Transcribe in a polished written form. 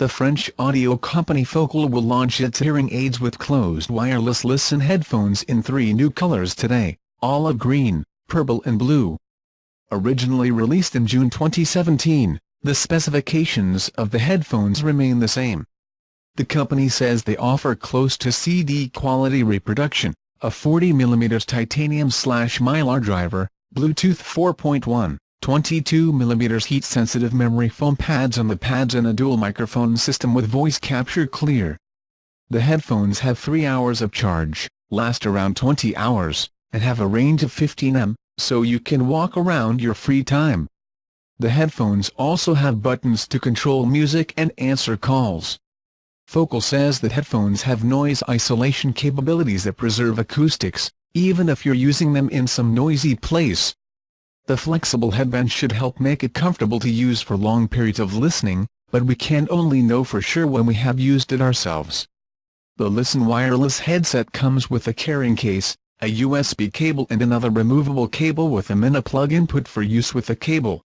The French audio company Focal will launch its hearing aids with closed wireless listen headphones in 3 new colors today: olive green, purple and blue. Originally released in June 2017, the specifications of the headphones remain the same. The company says they offer close to CD quality reproduction, a 40mm titanium/mylar driver, Bluetooth 4.1, 22mm heat-sensitive memory foam pads on the pads, and a dual microphone system with voice capture clear. The headphones have 3 hours of charge, last around 20 hours, and have a range of 15 m, so you can walk around your free time. The headphones also have buttons to control music and answer calls. Focal says that headphones have noise isolation capabilities that preserve acoustics, even if you're using them in some noisy place. The flexible headband should help make it comfortable to use for long periods of listening, but we can only know for sure when we have used it ourselves. The Listen wireless headset comes with a carrying case, a USB cable and another removable cable with a miniplug input for use with the cable.